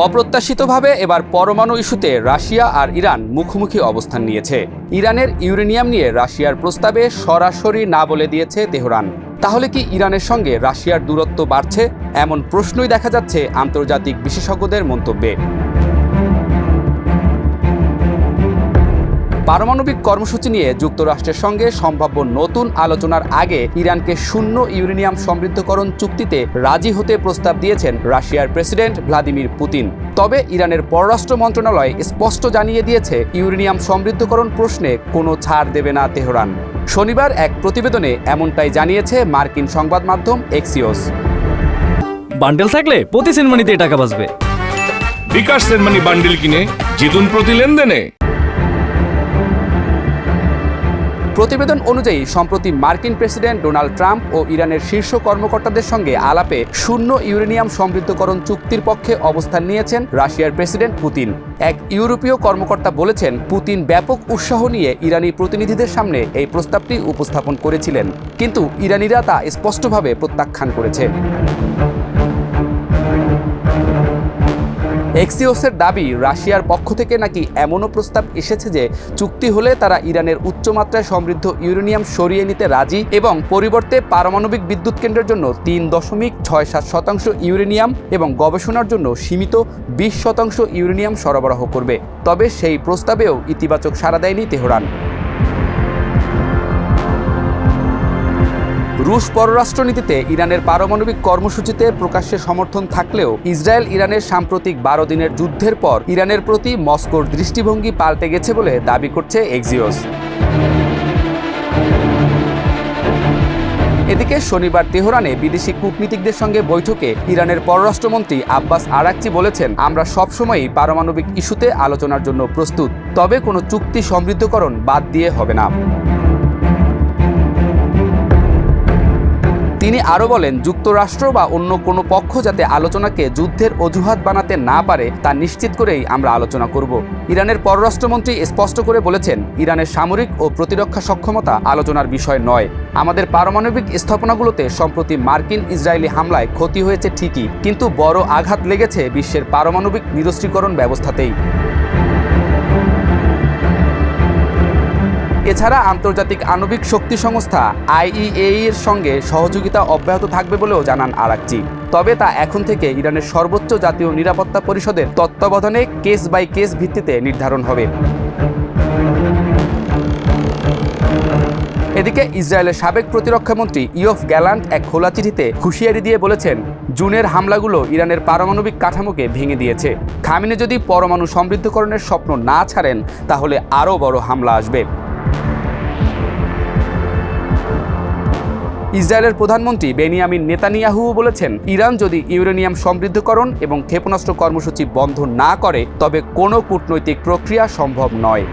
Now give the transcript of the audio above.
অপ্রত্যাশিতভাবে এবার পরমাণু ইস্যুতে রাশিয়া আর ইরান মুখোমুখি অবস্থান নিয়েছে। ইরানের ইউরেনিয়াম নিয়ে রাশিয়ার প্রস্তাবে সরাসরি না বলে দিয়েছে তেহরান। তাহলে কি ইরানের সঙ্গে রাশিয়ার দূরত্ব বাড়ছে? এমন প্রশ্নই দেখা যাচ্ছে আন্তর্জাতিক বিশেষজ্ঞদের মন্তব্যে। পারমাণবিক কর্মসূচি নিয়ে যুক্তরাষ্ট্রের সঙ্গে সম্ভাব্য নতুন আলোচনার আগে ইরানকে শূন্য ইউরেনিয়াম সমৃদ্ধকরণ চুক্তিতে রাজি হতে প্রস্তাব দিয়েছেন রাশিয়ার প্রেসিডেন্ট ভ্লাদিমির পুতিন। তবে ইরানের পররাষ্ট্র মন্ত্রণালয় স্পষ্ট জানিয়ে দিয়েছে, ইউরেনিয়াম সমৃদ্ধকরণ প্রশ্নে কোনো ছাড় দেবে না তেহরান। শনিবার এক প্রতিবেদনে এমনটাই জানিয়েছে মার্কিন সংবাদ মাধ্যম এক্সিওস। বান্ডেল থাকলে প্রতি সেনমানিতে টাকা বাঁচবে। বিকাশ সেনমানি বান্ডেল কিনে জিতুন প্রতি লেনদেনে। প্রতিবেদন অনুযায়ী সম্প্রতি মার্কিন প্রেসিডেন্ট ডোনাল্ড ট্রাম্প ও ইরানের শীর্ষ কর্মকর্তাদের সঙ্গে আলাপে শূন্য ইউরেনিয়াম সমৃদ্ধকরণ চুক্তির পক্ষে অবস্থান নিয়েছেন রাশিয়ার প্রেসিডেন্ট পুতিন। এক ইউরোপীয় কর্মকর্তা বলেছেন, পুতিন ব্যাপক উৎসাহ নিয়ে ইরানি প্রতিনিধিদের সামনে এই প্রস্তাবটি উপস্থাপন করেছিলেন, কিন্তু ইরানিরা তা স্পষ্টভাবে প্রত্যাখ্যান করেছে। এক্সিওসের দাবি, রাশিয়ার পক্ষ থেকে নাকি এমনও প্রস্তাব এসেছে যে চুক্তি হলে তারা ইরানের উচ্চমাত্রায় সমৃদ্ধ ইউরেনিয়াম সরিয়ে নিতে রাজি এবং পরিবর্তে পারমাণবিক বিদ্যুৎ কেন্দ্রের জন্য ৩.67% ইউরেনিয়াম এবং গবেষণার জন্য সীমিত 20% ইউরেনিয়াম সরবরাহ করবে। তবে সেই প্রস্তাবেও ইতিবাচক সাড়া দেয়নি তেহরান। রুশ পররাষ্ট্রনীতিতে ইরানের পারমাণবিক কর্মসূচিতে প্রকাশ্যে সমর্থন থাকলেও ইসরায়েল ইরানের সাম্প্রতিক 12 দিনের যুদ্ধের পর ইরানের প্রতি মস্কোর দৃষ্টিভঙ্গি পাল্টে গেছে বলে দাবি করছে এক্সিওস। এদিকে শনিবার তেহরানে বিদেশি কূটনীতিকদের সঙ্গে বৈঠকে ইরানের পররাষ্ট্রমন্ত্রী আব্বাস আরাকচি বলেছেন, আমরা সবসময়ই পারমাণবিক ইস্যুতে আলোচনার জন্য প্রস্তুত, তবে কোনো চুক্তি সমৃদ্ধকরণ বাদ দিয়ে হবে না। তিনি আরও বলেন, যুক্তরাষ্ট্র বা অন্য কোনো পক্ষ যাতে আলোচনাকে যুদ্ধের অজুহাত বানাতে না পারে তা নিশ্চিত করেই আমরা আলোচনা করব। ইরানের পররাষ্ট্রমন্ত্রী স্পষ্ট করে বলেছেন, ইরানের সামরিক ও প্রতিরক্ষা সক্ষমতা আলোচনার বিষয় নয়। আমাদের পারমাণবিক স্থাপনাগুলোতে সম্প্রতি মার্কিন ইসরায়েলি হামলায় ক্ষতি হয়েছে ঠিকই, কিন্তু বড় আঘাত লেগেছে বিশ্বের পারমাণবিক নিরস্ত্রীকরণ ব্যবস্থাতেই। এছাড়া আন্তর্জাতিক আণবিক শক্তি সংস্থা IAEA এর সঙ্গে সহযোগিতা অব্যাহত থাকবে বলেও জানান আরাকচি। তবে তা এখন থেকে ইরানের সর্বোচ্চ জাতীয় নিরাপত্তা পরিষদের তত্ত্বাবধানে কেস বাই কেস ভিত্তিতে নির্ধারণ হবে। এদিকে ইসরায়েলের সাবেক প্রতিরক্ষামন্ত্রী ইয়োভ গ্যালান্ট এক খোলা চিঠিতে হুঁশিয়ারি দিয়ে বলেছেন, জুনের হামলাগুলো ইরানের পারমাণবিক কাঠামোকে ভেঙে দিয়েছে। খামেনি যদি পরমাণু সমৃদ্ধকরণের স্বপ্ন না ছাড়েন, তাহলে আরও বড় হামলা আসবে। ইসরায়েলের প্রধানমন্ত্রী বেনিয়ামিন নেতানিয়াহুও বলেছেন, ইরান যদি ইউরেনিয়াম সমৃদ্ধকরণ এবং ক্ষেপণাস্ত্র কর্মসূচি বন্ধ না করে, তবে কোনো কূটনৈতিক প্রক্রিয়া সম্ভব নয়।